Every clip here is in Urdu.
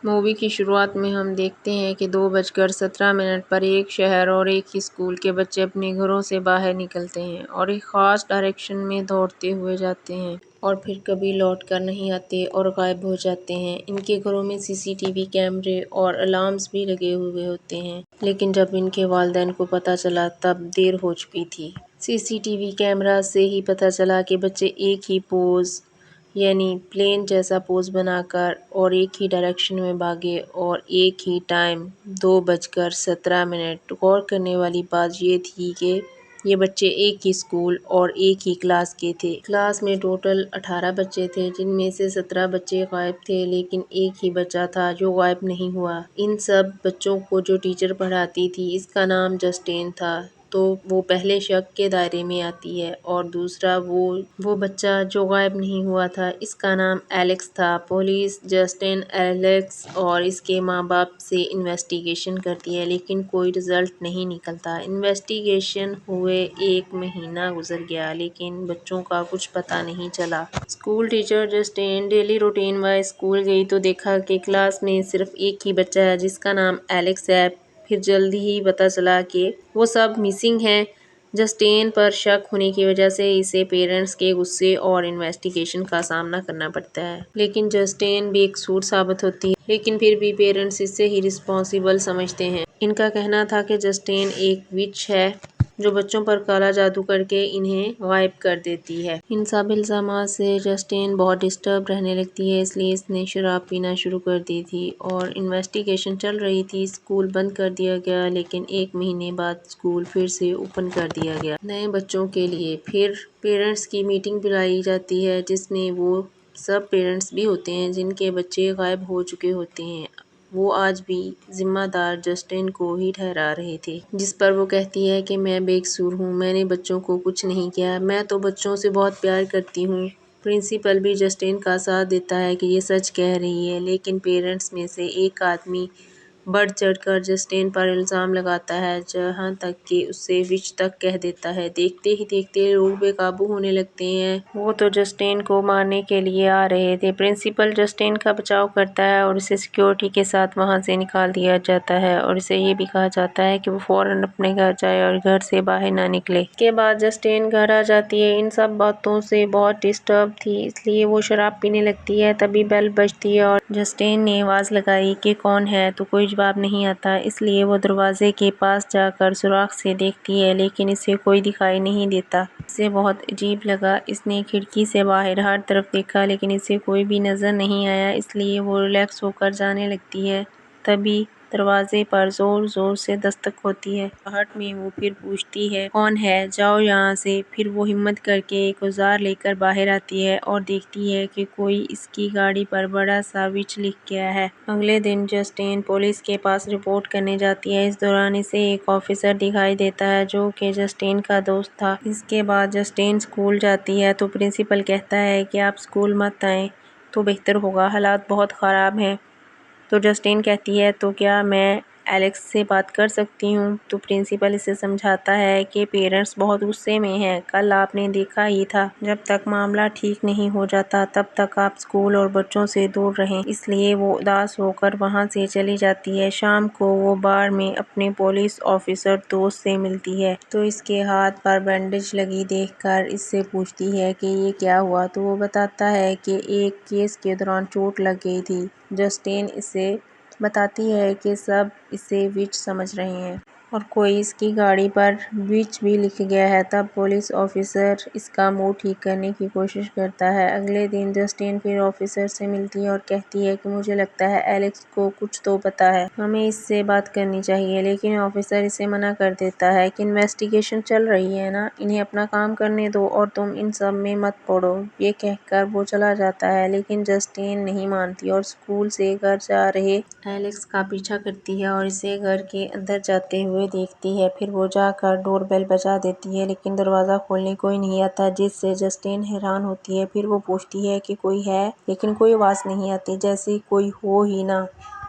مووی کی شروعات میں ہم دیکھتے ہیں کہ 2:17 پر ایک شہر اور ایک ہی اسکول کے بچے اپنے گھروں سے باہر نکلتے ہیں اور ایک خاص ڈائریکشن میں دوڑتے ہوئے جاتے ہیں اور پھر کبھی لوٹ کر نہیں آتے اور غائب ہو جاتے ہیں۔ ان کے گھروں میں CCTV کیمرے اور الارمز بھی لگے ہوئے ہوتے ہیں، لیکن جب ان کے والدین کو پتہ چلا تب دیر ہو چکی تھی۔ CCTV کیمراز سے ہی پتہ چلا کہ بچے ایک ہی پوز یعنی پلین جیسا پوز بنا کر اور ایک ہی ڈائریکشن میں بھاگے اور ایک ہی ٹائم 2:17۔ غور کرنے والی بات یہ تھی کہ یہ بچے ایک ہی اسکول اور ایک ہی کلاس کے تھے۔ کلاس میں ٹوٹل 18 بچے تھے، جن میں سے 17 بچے غائب تھے، لیکن ایک ہی بچہ تھا جو غائب نہیں ہوا۔ ان سب بچوں کو جو ٹیچر پڑھاتی تھی اس کا نام جسٹین تھا، تو وہ پہلے شک کے دائرے میں آتی ہے، اور دوسرا وہ بچہ جو غائب نہیں ہوا تھا اس کا نام ایلیکس تھا۔ پولیس جسٹین، ایلیکس اور اس کے ماں باپ سے انویسٹیگیشن کرتی ہے، لیکن کوئی رزلٹ نہیں نکلتا۔ انویسٹیگیشن ہوئے 1 مہینہ گزر گیا، لیکن بچوں کا کچھ پتہ نہیں چلا۔ School teacher Justin daily routine wise school گئی تو دیکھا کہ کلاس میں صرف ایک ہی بچہ ہے جس کا نام ایلیکس ہے۔ پھر جلدی ہی پتہ چلا کہ وہ سب مسنگ ہیں۔ جسٹین پر شک ہونے کی وجہ سے اسے پیرنٹس کے غصے اور انویسٹیگیشن کا سامنا کرنا پڑتا ہے، لیکن جسٹین بے قصور ثابت ہوتی ہے، لیکن پھر بھی پیرنٹس اسے ہی رسپانسیبل سمجھتے ہیں۔ ان کا کہنا تھا کہ جسٹین ایک وچ ہے جو بچوں پر کالا جادو کر کے انہیں غائب کر دیتی ہے۔ ان سب الزامات سے جسٹین بہت ڈسٹرب رہنے لگتی ہے، اس لیے اس نے شراب پینا شروع کر دی تھی اور انویسٹیگیشن چل رہی تھی۔ اسکول بند کر دیا گیا، لیکن 1 مہینے بعد اسکول پھر سے اوپن کر دیا گیا نئے بچوں کے لیے۔ پھر پیرنٹس کی میٹنگ بلائی جاتی ہے جس میں وہ سب پیرنٹس بھی ہوتے ہیں جن کے بچے غائب ہو چکے ہوتے ہیں۔ وہ آج بھی ذمہ دار جسٹین کو ہی ٹھہرا رہے تھے، جس پر وہ کہتی ہے کہ میں بے قصور ہوں، میں نے بچوں کو کچھ نہیں کیا، میں تو بچوں سے بہت پیار کرتی ہوں۔ پرنسپل بھی جسٹین کا ساتھ دیتا ہے کہ یہ سچ کہہ رہی ہے، لیکن پیرنٹس میں سے ایک آدمی بڑھ چڑھ کر جسٹین پر الزام لگاتا ہے، یہاں تک کہ اسے وچ تک کہہ دیتا ہے۔ دیکھتے ہی دیکھتے لوگ بے قابو ہونے لگتے ہیں، وہ تو جسٹین کو مارنے کے لیے آ رہے تھے۔ پرنسپل جسٹین کا بچاؤ کرتا ہے اور اسے سیکیورٹی کے ساتھ وہاں سے نکال دیا جاتا ہے، اور اسے یہ بھی کہا جاتا ہے کہ وہ فوراً اپنے گھر جائے اور گھر سے باہر نہ نکلے۔ اس کے بعد جسٹین گھر آ جاتی ہے، ان سب باتوں سے بہت ڈسٹرب تھی، اس لیے وہ شراب پینے لگتی ہے۔ تبھی بیل بجتی ہے اور جسٹین نے آواز لگائی کہ کون ہے، تو کوئی جواب نہیں آتا، اس لیے وہ دروازے کے پاس جا کر سوراخ سے دیکھتی ہے، لیکن اسے کوئی دکھائی نہیں دیتا۔ اسے بہت عجیب لگا، اس نے کھڑکی سے باہر ہر طرف دیکھا، لیکن اسے کوئی بھی نظر نہیں آیا، اس لیے وہ ریلیکس ہو کر جانے لگتی ہے۔ تبھی دروازے پر زور زور سے دستک ہوتی ہے۔ گھبراہٹ میں وہ پھر پوچھتی ہے کون ہے، جاؤ یہاں سے۔ پھر وہ ہمت کر کے ایک اوزار لے کر باہر آتی ہے اور دیکھتی ہے کہ کوئی اس کی گاڑی پر بڑا سا وچ لکھ گیا ہے۔ اگلے دن جسٹین پولیس کے پاس رپورٹ کرنے جاتی ہے، اس دوران اسے ایک آفیسر دکھائی دیتا ہے جو کہ جسٹین کا دوست تھا۔ اس کے بعد جسٹین اسکول جاتی ہے تو پرنسپل کہتا ہے کہ آپ اسکول مت آئیں تو بہتر ہوگا، حالات بہت خراب ہیں۔ تو جسٹین کہتی ہے تو کیا میں ایلیکس سے بات کر سکتی ہوں؟ تو پرنسپل اسے سمجھاتا ہے کہ پیرنٹس بہت غصے میں ہیں، کل آپ نے دیکھا ہی تھا، جب تک معاملہ ٹھیک نہیں ہو جاتا تب تک آپ اسکول اور بچوں سے دور رہیں۔ اس لیے وہ اداس ہو کر وہاں سے چلی جاتی ہے۔ شام کو وہ بار میں اپنے پولیس آفیسر دوست سے ملتی ہے، تو اس کے ہاتھ پر بینڈیج لگی دیکھ کر اس سے پوچھتی ہے کہ یہ کیا ہوا، تو وہ بتاتا ہے کہ ایک کیس کے دوران چوٹ لگ گئی تھی۔ جسٹین اسے بتاتی ہے کہ سب اسے وچ سمجھ رہے ہیں اور کوئی اس کی گاڑی پر وچ بھی لکھ گیا ہے۔ تب پولیس آفیسر اس کا موڈ ٹھیک کرنے کی کوشش کرتا ہے۔ اگلے دن جسٹین پھر آفیسر سے ملتی ہے اور کہتی ہے کہ مجھے لگتا ہے ایلیکس کو کچھ تو پتہ ہے، ہمیں اس سے بات کرنی چاہیے، لیکن آفیسر اسے منع کر دیتا ہے کہ انویسٹیگیشن چل رہی ہے نا، انہیں اپنا کام کرنے دو اور تم ان سب میں مت پڑو۔ یہ کہہ کر وہ چلا جاتا ہے، لیکن جسٹین نہیں مانتی اور اسکول سے گھر جا رہے ایلیکس کا پیچھا کرتی ہے اور اسے گھر کے اندر جاتے ہوئے دیکھتی ہے۔ پھر وہ جا کر ڈور بیل بجا دیتی ہے، لیکن دروازہ کھولنے کوئی نہیں آتا، جس سے جسٹین حیران ہوتی ہے۔ پھر وہ پوچھتی ہے کہ کوئی ہے، لیکن کوئی آواز نہیں آتی، جیسے کوئی ہو ہی نہ۔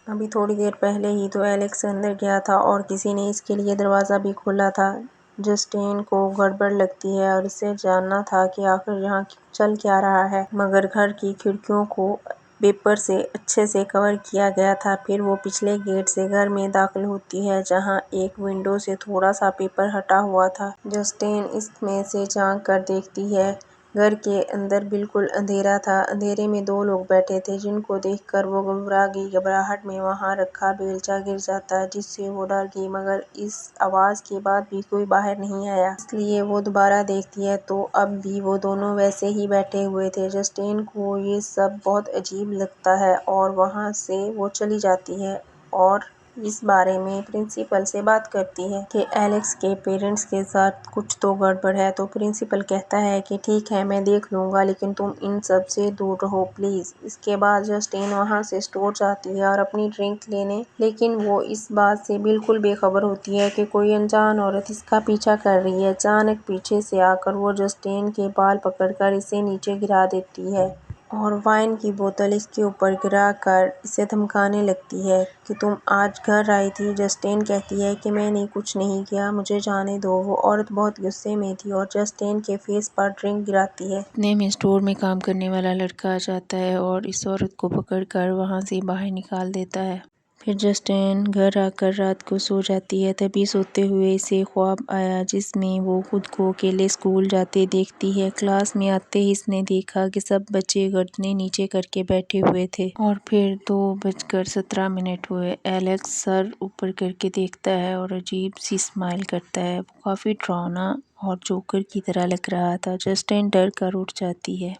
ابھی تھوڑی دیر پہلے ہی تو ایلیکس اندر گیا تھا اور کسی نے اس کے لیے دروازہ بھی کھولا تھا۔ جسٹین کو گڑبڑ لگتی ہے اور اسے جاننا تھا کہ آخر یہاں چل کیا رہا ہے، مگر گھر کی کھڑکیوں کو پیپر سے اچھے سے کور کیا گیا تھا۔ پھر وہ پچھلے گیٹ سے گھر میں داخل ہوتی ہے جہاں ایک ونڈو سے تھوڑا سا پیپر ہٹا ہوا تھا۔ جسٹین اس میں سے جھانک کر دیکھتی ہے۔ گھر کے اندر بالکل اندھیرا تھا۔ اندھیرے میں دو لوگ بیٹھے تھے جن کو دیکھ کر وہ گھبرا گئی۔ گھبراہٹ میں وہاں رکھا بیلچہ گر جاتا ہے جس سے وہ ڈر گئی، مگر اس آواز کے بعد بھی کوئی باہر نہیں آیا۔ اس لیے وہ دوبارہ دیکھتی ہے تو اب بھی وہ دونوں ویسے ہی بیٹھے ہوئے تھے۔ جسٹین کو یہ سب بہت عجیب لگتا ہے اور وہاں سے وہ چلی جاتی ہے اور اس بارے میں پرنسپل سے بات کرتی ہے کہ ایلیکس کے پیرنٹس کے ساتھ کچھ تو گڑبڑ ہے۔ تو پرنسپل کہتا ہے کہ ٹھیک ہے، میں دیکھ لوں گا، لیکن تم ان سب سے دور رہو پلیز۔ اس کے بعد جسٹین وہاں سے اسٹور جاتی ہے اور اپنی ڈرنک لینے، لیکن وہ اس بات سے بالکل بے خبر ہوتی ہے کہ کوئی انجان عورت اس کا پیچھا کر رہی ہے۔ اچانک پیچھے سے آ کر وہ جسٹین کے بال پکڑ کر اسے نیچے گرا دیتی ہے اور وائن کی بوتل اس کے اوپر گرا کر اسے دھمکانے لگتی ہے کہ تم آج گھر آئی تھی۔ جسٹین کہتی ہے کہ میں نے کچھ نہیں کیا، مجھے جانے دو۔ وہ عورت بہت غصے میں تھی اور جسٹین کے فیس پر ڈرنک گراتی ہے۔ اتنے میں اسٹور میں کام کرنے والا لڑکا آ جاتا ہے اور اس عورت کو پکڑ کر وہاں سے باہر نکال دیتا ہے۔ پھر جسٹین گھر آ کر رات کو سو جاتی ہے۔ تبھی سوتے ہوئے اسے خواب آیا جس میں وہ خود کو اکیلے اسکول جاتے دیکھتی ہے۔ کلاس میں آتے ہی اس نے دیکھا کہ سب بچے گردنیں نیچے کر کے بیٹھے ہوئے تھے اور پھر 2:17 ہوئے۔ ایلیکس سر اوپر کر کے دیکھتا ہے اور عجیب سی اسمائل کرتا ہے۔ وہ کافی ڈراؤنا اور جوکر کی طرح لگ رہا تھا۔ جسٹین ڈر کر اٹھ جاتی ہے۔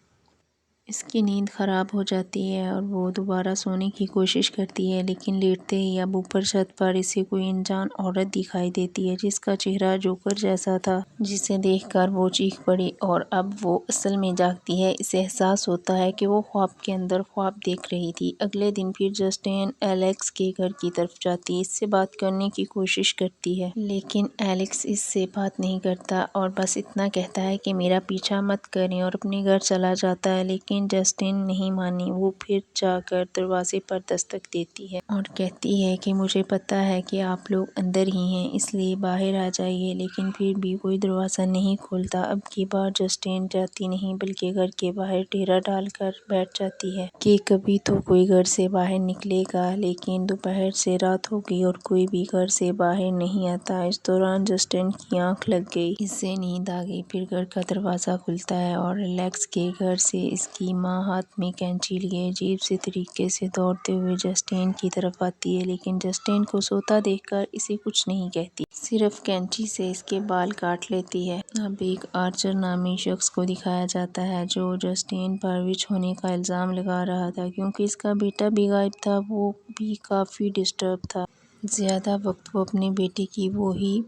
اس کی نیند خراب ہو جاتی ہے اور وہ دوبارہ سونے کی کوشش کرتی ہے، لیکن لیٹتے ہی اب اوپر چھت پر اسے کوئی انجان عورت دکھائی دیتی ہے جس کا چہرہ جوکر جیسا تھا، جسے دیکھ کر وہ چیخ پڑی اور اب وہ اصل میں جاگتی ہے۔ اسے احساس ہوتا ہے کہ وہ خواب کے اندر خواب دیکھ رہی تھی۔ اگلے دن پھر جسٹین ایلیکس کے گھر کی طرف جاتی ہے، اس سے بات کرنے کی کوشش کرتی ہے، لیکن ایلیکس اس سے بات نہیں کرتا اور بس اتنا کہتا ہے کہ میرا پیچھا مت کریں اور اپنے گھر چلا جاتا ہے، لیکن جسٹین نہیں مانی۔ وہ پھر جا کر دروازے پر دستک دیتی ہے اور کہتی ہے کہ مجھے پتا ہے کہ آپ لوگ اندر ہی ہیں، اس لیے باہر آ جائیے، لیکن پھر بھی کوئی دروازہ نہیں کھولتا۔ اب کی بار جسٹین جاتی نہیں بلکہ گھر کے باہر ڈیرا ڈال کر بیٹھ جاتی ہے کہ کبھی تو کوئی گھر سے باہر نکلے گا، لیکن دوپہر سے رات ہو گئی اور کوئی بھی گھر سے باہر نہیں آتا۔ اس دوران جسٹین کی آنکھ لگ گئی، اسے نیند آ گئی۔ پھر گھر کا دروازہ کھلتا ہے اور ایلیکس کے گھر سے اس کی ماں ہاتھ میں کینچی لیے عجیب سے طریقے سے دوڑتے ہوئے جسٹین کی طرف آتی ہے، لیکن جسٹین کو سوتا دیکھ کر اسے کچھ نہیں کہتی، صرف کینچی سے اس کے بال کاٹ لیتی ہے۔ اب ایک آرچر نامی شخص کو دکھایا جاتا ہے جو جسٹین پر وچ ہونے کا الزام لگا رہا تھا کیونکہ اس کا بیٹا بھی غائب تھا۔ وہ بھی کافی ڈسٹرب تھا، زیادہ وقت وہ اپنے بیٹے کی وہی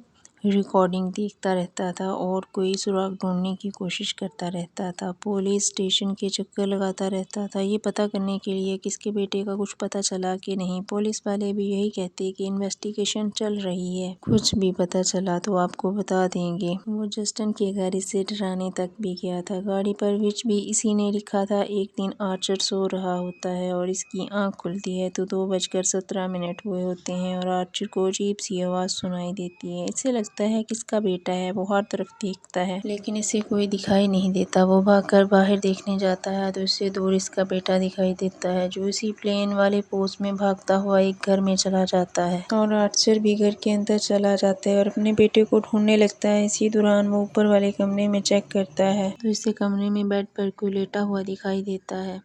ریکارڈنگ دیکھتا رہتا تھا اور کوئی سراغ ڈھونڈنے کی کوشش کرتا رہتا تھا۔ پولیس اسٹیشن کے چکر لگاتا رہتا تھا یہ پتہ کرنے کے لیے کہ اس کے بیٹے کا کچھ پتہ چلا کہ نہیں۔ پولیس والے بھی یہی کہتے کہ انویسٹیگیشن چل رہی ہے، کچھ بھی پتہ چلا تو آپ کو بتا دیں گے۔ وہ جسٹن کے گھر اسے ڈرانے تک بھی گیا تھا۔ گاڑی پر وچ بھی اسی نے لکھا تھا۔ ایک دن آرچر سو رہا ہوتا ہے اور اس کی آنکھ کھلتی ہے تو 2:17 ہوئے ہوتے ہیں اور آرچر کو عجیب سی آواز سنائی دیتی ہے۔ اسے لگتا ہے کہ اس کا بیٹا ہے، وہ ہر طرف دیکھتا ہے لیکن اسے کوئی دکھائی نہیں دیتا۔ وہ بھاگ کر باہر دیکھنے جاتا ہے تو اس سے دور اس کا بیٹا دکھائی دیتا ہے جو اسی پلین والے پوز میں بھاگتا ہوا ایک گھر میں چلا جاتا ہے اور آرچر بھی گھر کے اندر چلا جاتا ہے اور اپنے بیٹے کو ڈھونڈنے لگتا ہے۔ اسی دوران وہ اوپر والے کمرے میں چیک کرتا ہے تو اسے کمرے میں بیڈ پر کوئی لیٹا ہوا دکھائی دیتا ہے۔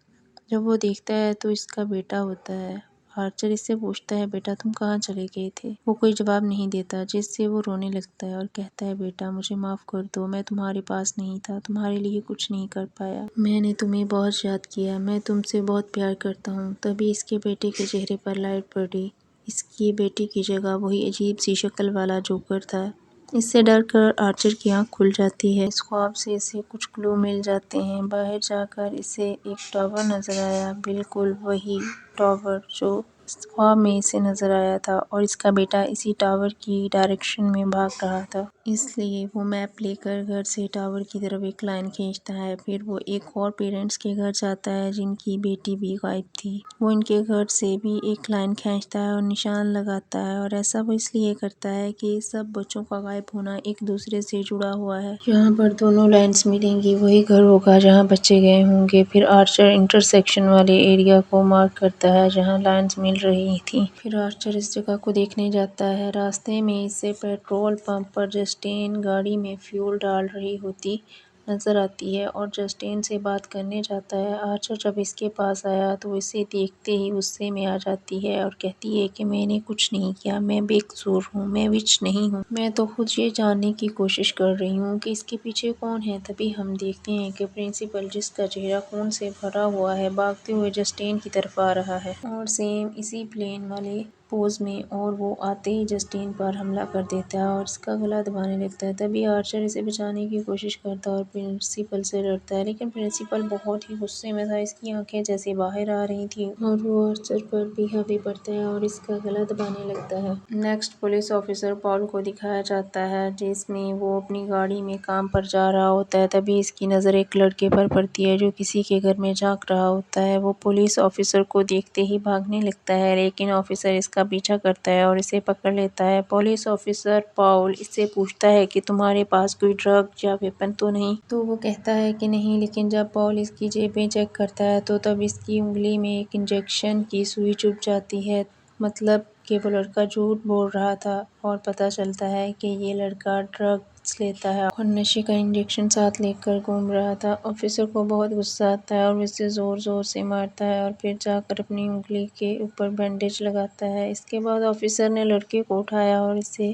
جب وہ دیکھتا ہے تو اس کا بیٹا ہوتا ہے۔ آرچر اس سے پوچھتا ہے بیٹا تم کہاں چلے گئے تھے؟ وہ کوئی جواب نہیں دیتا جس سے وہ رونے لگتا ہے اور کہتا ہے بیٹا مجھے معاف کر دو، میں تمہارے پاس نہیں تھا، تمہارے لیے کچھ نہیں کر پایا، میں نے تمہیں بہت یاد کیا، میں تم سے بہت پیار کرتا ہوں۔ تبھی اس کے بیٹے کے چہرے پر لائٹ پڑی۔ اس کے بیٹے کی جگہ وہی عجیب سی شکل والا جوکر تھا۔ اس سے ڈر کر آرچر کی آنکھ کھل جاتی ہے۔ اس خواب سے اسے کچھ کلو مل جاتے ہیں۔ باہر جا کر اسے ایک ٹاور نظر آیا، بالکل وہی ٹاور جو خواب میں اسے نظر آیا تھا اور اس کا بیٹا اسی ٹاور کی ڈائریکشن میں بھاگ رہا تھا۔ اس لیے وہ میپ لے کر گھر سے ٹاور کی طرف ایک لائن کھینچتا ہے۔ پھر وہ ایک اور پیرنٹس کے گھر جاتا ہے جن کی بیٹی بھی غائب تھی۔ وہ ان کے گھر سے بھی ایک لائن کھینچتا ہے اور نشان لگاتا ہے، اور ایسا وہ اس لیے کرتا ہے کہ سب بچوں کا غائب ہونا ایک دوسرے سے جڑا ہوا ہے۔ جہاں پر دونوں لائنز ملیں گی وہی گھر ہوگا جہاں بچے گئے ہوں گے۔ پھر آرچر انٹرسیکشن والے ایریا کو مارک کرتا ہے جہاں لائنز مل رہی تھیں۔ پھر آرچر اس جگہ کو دیکھنے جاتا ہے۔ راستے میں اسے پیٹرول پمپ پر جسٹین گاڑی میں فیول ڈال رہی ہوتی نظر آتی ہے اور جسٹین سے بات کرنے جاتا ہے۔ آرچر جب اس کے پاس آیا تو اسے دیکھتے ہی غصے میں آ جاتی ہے اور کہتی ہے کہ میں نے کچھ نہیں کیا، میں بے قصور ہوں، میں وچ نہیں ہوں، میں تو خود یہ جاننے کی کوشش کر رہی ہوں کہ اس کے پیچھے کون ہے۔ تبھی ہم دیکھتے ہیں کہ پرنسپل، جس کا چہرہ خون سے بھرا ہوا ہے، بھاگتے ہوئے جسٹین کی طرف آ رہا ہے اور سیم اسی پلین والے پوز میں، اور وہ آتے ہی جسٹین پر حملہ کر دیتا ہے اور اس کا گلا دبانے لگتا ہے۔ تبھی آرچر اسے بچانے کی کوشش کرتا ہے اور پرنسپل سے ڈرتا ہے، لیکن پرنسپل بہت ہی غصے میں تھا، اس کی آنکھیں جیسے باہر آ رہی تھیں اور وہ آرچر پر بھی حاوی پڑتا ہے اور اس کا گلا دبانے لگتا ہے۔ نیکسٹ پولیس آفیسر پاول کو دکھایا جاتا ہے جس میں وہ اپنی گاڑی میں کام پر جا رہا ہوتا ہے۔ تبھی اس کی نظر ایک لڑکے پر پڑتی ہے جو کسی کے گھر میں جھانک رہا ہوتا ہے۔ وہ پولیس آفیسر کو دیکھتے ہی بھاگنے لگتا ہے، لیکن آفیسر اس کا پیچھا کرتا ہے اور اسے پکڑ لیتا ہے۔ پولیس آفیسر پاول اس سے پوچھتا ہے کہ تمہارے پاس کوئی ڈرگ یا ویپن تو نہیں؟ تو وہ کہتا ہے کہ نہیں، لیکن جب پاول اس کی جیبیں چیک کرتا ہے تو تب اس کی انگلی میں ایک انجیکشن کی سوئی چبھ جاتی ہے، مطلب کہ وہ لڑکا جھوٹ بول رہا تھا، اور پتہ چلتا ہے کہ یہ لڑکا ڈرگس لیتا ہے اور نشے کا انجیکشن ساتھ لے کر گھوم رہا تھا۔ آفیسر کو بہت غصہ آتا ہے اور وہ اسے زور زور سے مارتا ہے اور پھر جا کر اپنی انگلی کے اوپر بینڈیج لگاتا ہے۔ اس کے بعد آفیسر نے لڑکے کو اٹھایا اور اسے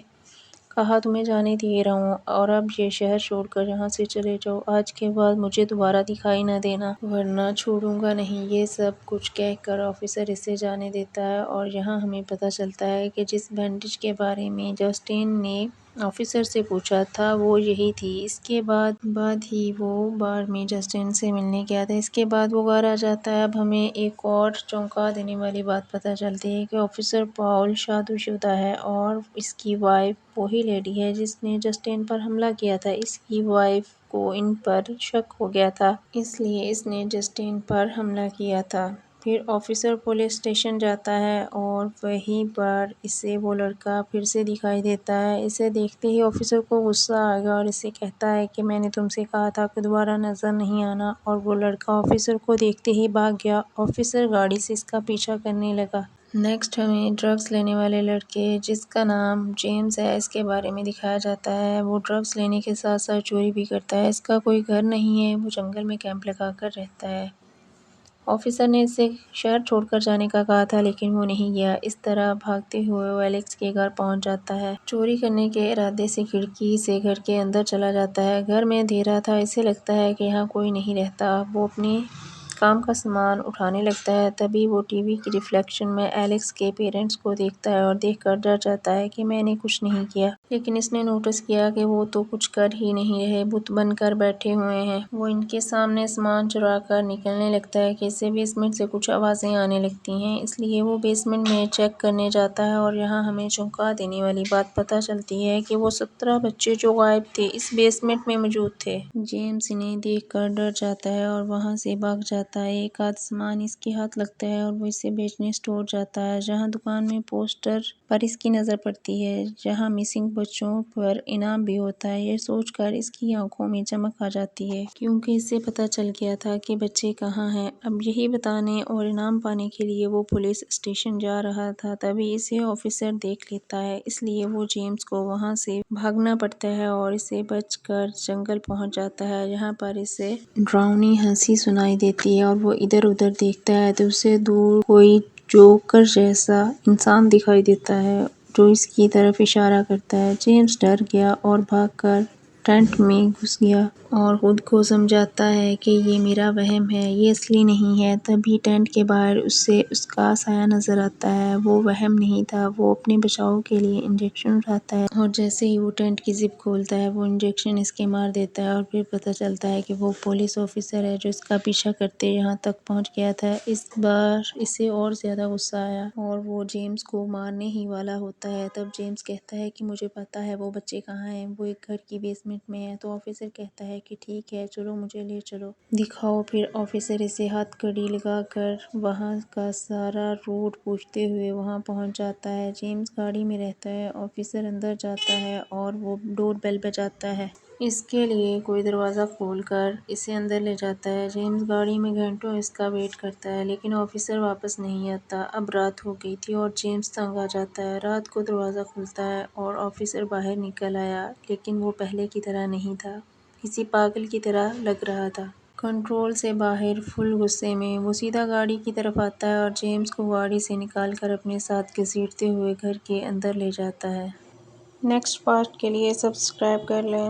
کہا تمہیں جانے دے رہا ہوں اور اب یہ شہر چھوڑ کر یہاں سے چلے جاؤ، آج کے بعد مجھے دوبارہ دکھائی نہ دینا ورنہ چھوڑوں گا نہیں۔ یہ سب کچھ کہہ کر آفیسر اسے جانے دیتا ہے اور یہاں ہمیں پتہ چلتا ہے کہ جس بینڈیج کے بارے میں جسٹین نے آفیسر سے پوچھا تھا وہ یہی تھی۔ اس کے بعد ہی وہ بار میں جسٹین سے ملنے گیا تھا۔ اس کے بعد وہ گھر آ جاتا ہے۔ اب ہمیں ایک اور چونکا دینے والی بات پتہ چلتی ہے کہ آفیسر پاول شادی شدہ ہے اور اس کی وائف وہی لیڈی ہے جس نے جسٹین پر حملہ کیا تھا۔ اس کی وائف کو ان پر شک ہو گیا تھا، اس لیے اس نے جسٹین پر حملہ کیا تھا۔ پھر آفیسر پولیس اسٹیشن جاتا ہے اور وہیں پر اسے وہ لڑکا پھر سے دکھائی دیتا ہے۔ اسے دیکھتے ہی آفیسر کو غصہ آ گیا اور اسے کہتا ہے کہ میں نے تم سے کہا تھا کہ دوبارہ نظر نہیں آنا، اور وہ لڑکا آفیسر کو دیکھتے ہی بھاگ گیا۔ آفیسر گاڑی سے اس کا پیچھا کرنے لگا۔ نیکسٹ ہمیں ڈرگس لینے والے لڑکے جس کا نام جیمز ہے اس کے بارے میں دکھایا جاتا ہے۔ وہ ڈرگس لینے کے ساتھ ساتھ چوری بھی کرتا ہے۔ اس کا کوئی گھر نہیں ہے، وہ جنگل میں کیمپ لگا کر رہتا ہے۔ آفیسر نے اسے شہر چھوڑ کر جانے کا کہا تھا لیکن وہ نہیں گیا۔ اس طرح بھاگتے ہوئے وہ ایلیکس کے گھر پہنچ جاتا ہے۔ چوری کرنے کے ارادے سے کھڑکی سے گھر کے اندر چلا جاتا ہے۔ گھر میں اندھیرا تھا، اسے لگتا ہے کہ یہاں کوئی نہیں رہتا۔ وہ اپنے کام کا سامان اٹھانے لگتا ہے۔ تبھی وہ ٹی وی کی ریفلیکشن میں ایلیکس کے پیرنٹس کو دیکھتا ہے اور دیکھ کر ڈر جاتا ہے کہ میں نے کچھ نہیں کیا، لیکن اس نے نوٹس کیا کہ وہ تو کچھ کر ہی نہیں رہے، بت بن کر بیٹھے ہوئے ہیں۔ وہ ان کے سامنے سامان چرا کر نکلنے لگتا ہے کہ اسے بیسمنٹ سے کچھ آوازیں آنے لگتی ہیں، اس لیے وہ بیسمنٹ میں چیک کرنے جاتا ہے اور یہاں ہمیں چونکا دینے والی بات پتہ چلتی ہے کہ وہ 17 بچے جو غائب تھے اس بیسمنٹ میں موجود تھے۔ جیمز انہیں دیکھ کر ڈر جاتا ہے اور وہاں سے بھاگ جاتا ہے۔ ایک آدھ سامان اس کے ہاتھ لگتا ہے اور وہ اسے بیچنے اسٹور جاتا ہے، جہاں دکان میں پوسٹر پر اس کی نظر پڑتی ہے جہاں مسنگ بچوں پر انعام بھی ہوتا ہے۔ یہ سوچ کر اس کی آنکھوں میں چمک آ جاتی ہے کیونکہ اسے پتہ چل گیا تھا کہ بچے کہاں ہیں۔ اب یہی بتانے اور انعام پانے کے لیے وہ پولیس اسٹیشن جا رہا تھا، تبھی اسے آفیسر دیکھ لیتا ہے، اس لیے وہ جیمز کو وہاں سے بھاگنا پڑتا ہے اور اسے بچ کر جنگل پہنچ جاتا ہے۔ یہاں پر اسے ڈراؤنی ہنسی سنائی دیتی ہے اور وہ ادھر ادھر دیکھتا ہے تو اسے دور کوئی جوکر جیسا انسان دکھائی دیتا ہے جو اس کی طرف اشارہ کرتا ہے۔ جیمز ڈر گیا اور بھاگ کر ٹینٹ میں گھس گیا اور خود کو سمجھاتا ہے کہ یہ میرا وہم ہے، یہ اصلی نہیں ہے۔ تبھی ٹینٹ کے باہر اسے اس کا سایہ نظر آتا ہے۔ وہ وہم نہیں تھا، وہ اپنے بچاؤ کے لیے انجیکشن اٹھاتا ہے اور جیسے ہی وہ ٹینٹ کی زپ کھولتا ہے وہ انجیکشن اس کے مار دیتا ہے اور پھر پتہ چلتا ہے کہ وہ پولیس آفیسر ہے جو اس کا پیچھا کرتے یہاں تک پہنچ گیا تھا۔ اس بار اسے اور زیادہ غصہ آیا اور وہ جیمز کو مارنے ہی والا ہوتا ہے۔ تب جیمز کہتا ہے کہ مجھے پتا ہے وہ بچے کہاں ہیں، وہ ایک گھر کی بیسمنٹ میں ہیں۔ تو آفیسر کہتا ہے کہ ٹھیک ہے، چلو مجھے لے چلو، دکھاؤ۔ پھر آفیسر اسے ہاتھ کڑی لگا کر وہاں کا سارا روٹ پوچھتے ہوئے وہاں پہنچ جاتا ہے۔ جیمز گاڑی میں رہتا ہے، آفیسر اندر جاتا ہے اور وہ ڈور بیل بجاتا ہے۔ اس کے لیے کوئی دروازہ کھول کر اسے اندر لے جاتا ہے۔ جیمز گاڑی میں گھنٹوں اس کا ویٹ کرتا ہے لیکن آفیسر واپس نہیں آتا۔ اب رات ہو گئی تھی اور جیمز تنگ آ جاتا ہے۔ رات کو دروازہ کھلتا ہے اور آفیسر باہر نکل آیا لیکن وہ پہلے کی طرح نہیں تھا، کسی پاگل کی طرح لگ رہا تھا۔ کنٹرول سے باہر فل غصے میں وہ سیدھا گاڑی کی طرف آتا ہے اور جیمز کو گاڑی سے نکال کر اپنے ساتھ گھسیٹتے ہوئے گھر کے اندر لے جاتا ہے۔ نیکسٹ پارٹ کے لیے سبسکرائب کر لیں۔